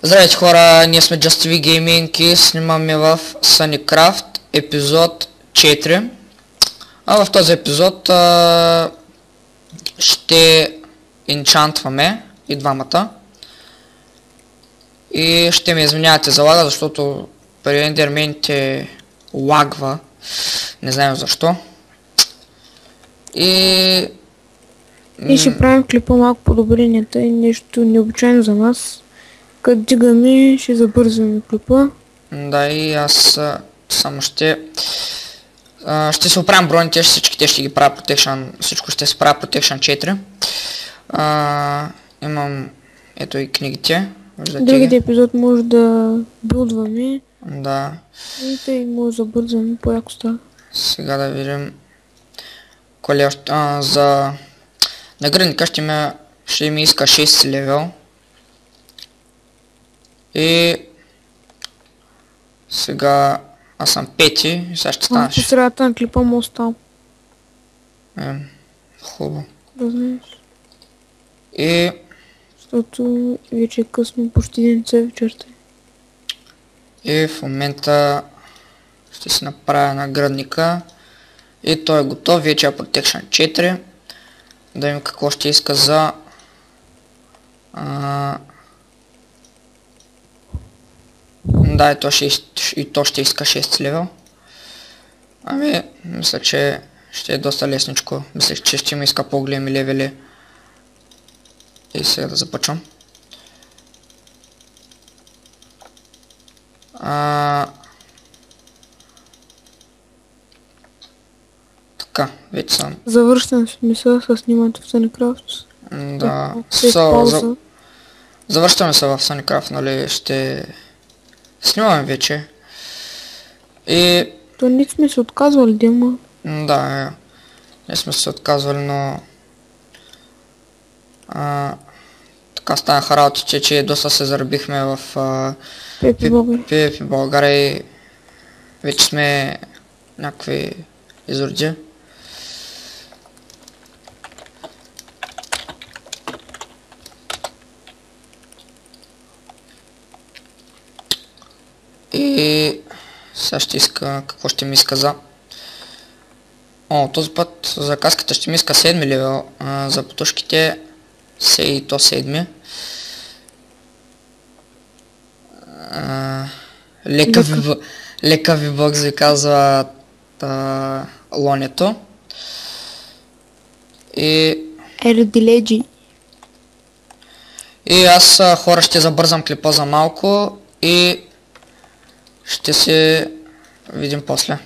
Здравейте хора, ние сме Just TV Gaming и снимаме в Sunnycraft епизод 4. А в този епизод ще енчантваме и двамата. И ще ме извинявате за лага, защото при ендермените лагва. Не знаем защо. И ще правим клипа малко подобренията и нещо необичайно за нас. Като дигаме, ще забързваме клипа. Да, и аз само ще се оправям броните, всичките ще ги правя Protection, всичко ще се правя Protection 4. Имам ето и книгите. Другите епизод може да билдваме. Да. И тъй може да бързваме по яко става. Сега да видим коли още. За наградника ще ми иска 6 левел. И сега аз съм 5 и сега ще стана. По средата на клипа му остал. Хубаво. Да знаеш. И защото вече е късно, почти денце вечерта. И в момента ще си направя наградника. И той е готов, вече е Protection 4. Да видим какво ще иска за да, и то ще иска 6 левел. Ами, мисля, че ще е доста лесничко. Мислех, че ще ми иска по-големи левели. И сега да започвам. Така, вече съм. Завършвам смисъл с снимането в Sunnycraft. Да, завършваме се в Sunnycraft, нали, ще снимаме вече. И то ние сме се отказвали, Дима. да, ние сме се отказвали, но така станаха работите, че доста се зарабихме в PvP България и вече сме някакви изроди. И сега ще иска, какво ще ми иска за... този път за каската ще ми иска 7 левел, за потушките и то 7. Лека ви бокс ви казва лонето. И аз хора ще забързам клипа за малко и ще се видим после.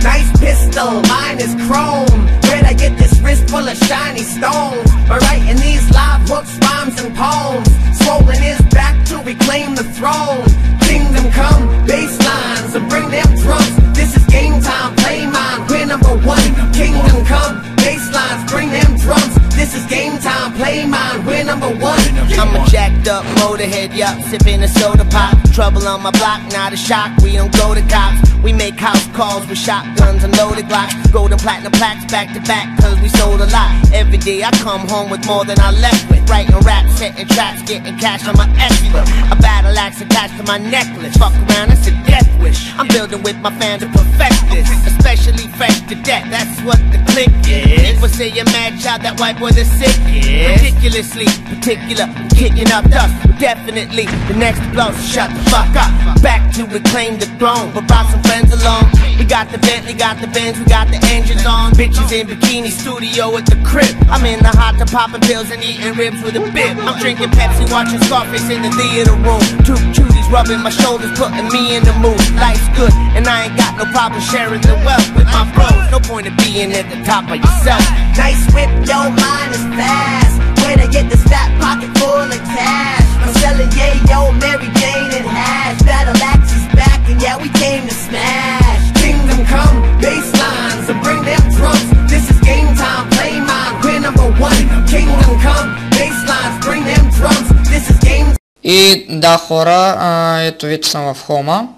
Nice pistol, mine is chrome. Where'd I get this wrist full of shiny stones? By writing these live hooks, rhymes and poems. Swollen his back to reclaim the throne. Kingdom come, bass lines, and bring them drums. This is game time, play mine, we're number one. Kingdom come, bass lines, bring them drums. This is game time, play mine, we're number one. I'm a jacked up motorhead, yup, sipping a soda pop. Trouble on my block, not a shock, we don't go to cops. We make house calls with shotguns and loaded glocks. Golden platinum plaques back to back, cause we sold a lot. Every day I come home with more than I left with. Writing raps, setting traps, getting cash on my expert. A battle axe attached to my necklace. Fuck around, it's a death wish. I'm building with my fans to perfect this. Especially fresh to death, that's what the click is. People say you're mad child, that white boy the sick is. Ridiculously particular, kicking up dust. Definitely the next blow, so shut the fuck up. Back to reclaim the throne, but brought some friends along. We got the Bentley, got the Benz, we got the engines on. Bitches in bikini, studio at the crib. I'm in the hot tub popping pills and eating ribs with a bib. I'm drinking Pepsi, watching Scarface in the theater room. Two cuties rubbing my shoulders, putting me in the mood. Life's good, and I ain't got no problem sharing the wealth with my bros. No point in being at the top of yourself. Nice whip, yo, mine is fast. Where'd I get this fat pocket full of cash? I'm selling yayo, Mary Jane and hash. Battle axe is back and yeah, we came to smash. Kingdom come, bass lines, and bring them drums. This is game time, play mine, we're number one. Kingdom come, bass lines, bring them drums. This is game. И да хора, ето вече съм в хома.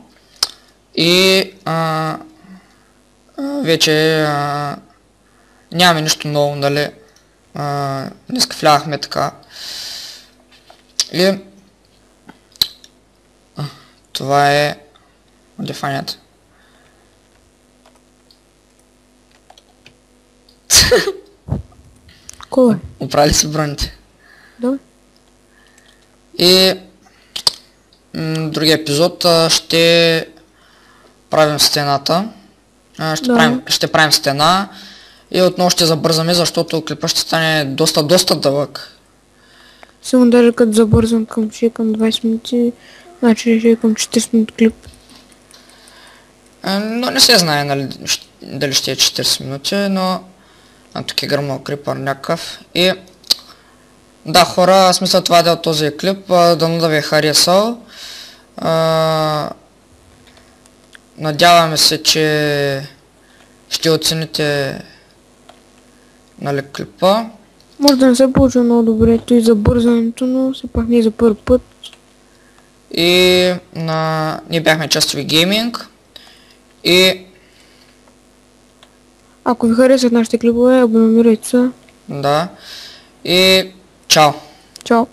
И вече нямаме нищо ново, нали? Днеска влязахме така. И това е дефанията. Кой? Оправили си броните. Да. И другия епизод ще правим стената. Ще правим стена и отново ще забързаме, защото клипа ще стане доста дълъг. Само даже като забързам към 20 минути, значи ще е към 40 минути клип. Но не се знае, нали, дали ще е 40 минути, но тук е гръмнал клипър някакъв. И да, хора, смисъл това е от този клип, дано да ви е харесал. Надяваме се, че ще оцените, нали, клипа. Може да не се получи много добре и за бързането, но все пак не е за първи път. И ние бяхме Частови Гейминг. И ако ви харесват нашите клипове, абонирайте се. да. И чао! Чао!